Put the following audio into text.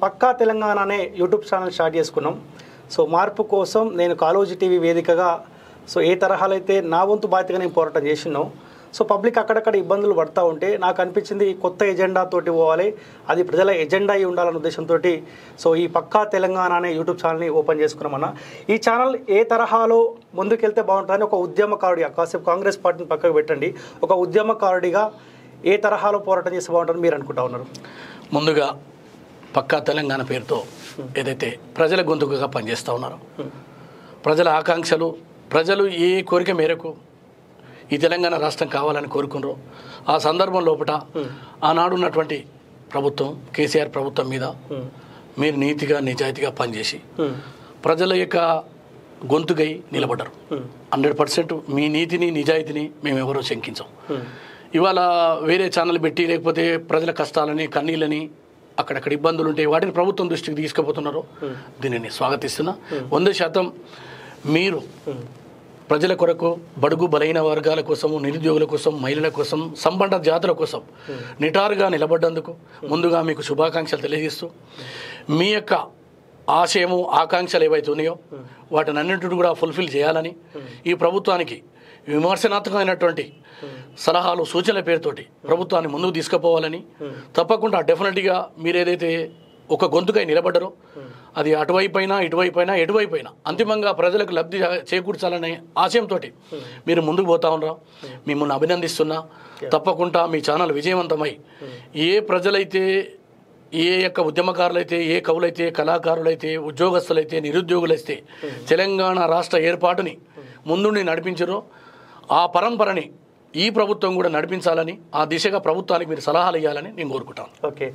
పక్కా తెలంగాణ అనే YouTube channel start చేసుకున్నాం. So మార్పు కోసం నేను కాలోజీ టీవీ వేదికగా సో ఏ తరహాలో అయితే నా వంతు బాధ్యతగా నేను పోరాటం చేసినాం. సో పబ్లిక్ అక్కడక్కడ ఇబ్బందులు పడుతూ ఉంటే నాకు అనిపించింది కొత్త ఎజెండా తోటి పోవాలి, అది ప్రజల ఎజెండా అయి ఉండాలన్న ఉద్దేశంతో సో ఈ పక్కా తెలంగాణ అనే యూట్యూబ్ ఛానల్ని ఓపెన్ చేసుకున్నామన్న. ఈ ఛానల్ ఏ తరహాలో ముందుకెళ్తే బాగుంటుందని ఒక ఉద్యమకారుడిగా, కాసేపు కాంగ్రెస్ పార్టీని పక్కకు పెట్టండి, ఒక ఉద్యమకారుడిగా ఏ తరహాలో పోరాటం చేస్తే బాగుంటుందని మీరు అనుకుంటా ఉన్నారు? ముందుగా పక్కా తెలంగాణ పేరుతో ఏదైతే ప్రజల గొంతుకగా పనిచేస్తూ ఉన్నారో, ప్రజల ఆకాంక్షలు, ప్రజలు ఏ కోరిక మేరకు ఈ తెలంగాణ రాష్ట్రం కావాలని కోరుకున్నారో ఆ సందర్భం లోపల ఆనాడు ఉన్నటువంటి ప్రభుత్వం, కేసీఆర్ ప్రభుత్వం మీద మీరు నీతిగా నిజాయితీగా పనిచేసి ప్రజల యొక్క గొంతుకై నిలబడ్డారు. 100% మీ నీతిని నిజాయితీని మేము ఎవరో శంకించాం. ఇవాళ వేరే ఛానల్ పెట్టి లేకపోతే ప్రజల కష్టాలని కన్నీళ్ళని అక్కడక్కడ ఇబ్బందులు ఉంటే వాటిని ప్రభుత్వం దృష్టికి తీసుకుపోతున్నారు. దీనిని స్వాగతిస్తున్నా. 100% మీరు ప్రజల కొరకు, బడుగు బలైన వర్గాల కోసము, నిరుద్యోగుల కోసం, మహిళల కోసం, సంబంధ జాతుల కోసం నిటారుగా నిలబడ్డందుకు ముందుగా మీకు శుభాకాంక్షలు తెలియజేస్తూ, మీ యొక్క ఆశయము ఆకాంక్షలు ఏవైతే ఉన్నాయో వాటిని అన్నింటిని కూడా ఫుల్ఫిల్ చేయాలని, ఈ ప్రభుత్వానికి విమర్శనాత్మకమైనటువంటి సలహాలు సూచనల పేరుతోటి ప్రభుత్వాన్ని ముందుకు తీసుకుపోవాలని, తప్పకుండా డెఫినెట్గా మీరు ఏదైతే ఒక గొంతుకై నిలబడ్డారో అది అటువైపైనా ఇటువైపైనా ఎటువైపైనా అంతిమంగా ప్రజలకు లబ్ధి చేకూర్చాలనే ఆశయంతో మీరు ముందుకు పోతా ఉన్నారు. మిమ్మల్ని అభినందిస్తున్నా. తప్పకుండా మీ ఛానల్ విజయవంతమై ఏ ప్రజలైతే, ఏ యొక్క ఉద్యమకారులైతే, ఏ కవులైతే, కళాకారులైతే, ఉద్యోగస్తులైతే, నిరుద్యోగులైతే తెలంగాణ రాష్ట్ర ఏర్పాటుని ముందుండి నడిపించారో ఆ పరంపరని ఈ ప్రభుత్వం కూడా నడిపించాలని, ఆ దిశగా ప్రభుత్వానికి మీరు సలహాలు ఇవ్వాలని నేను కోరుకుంటాను. ఓకే.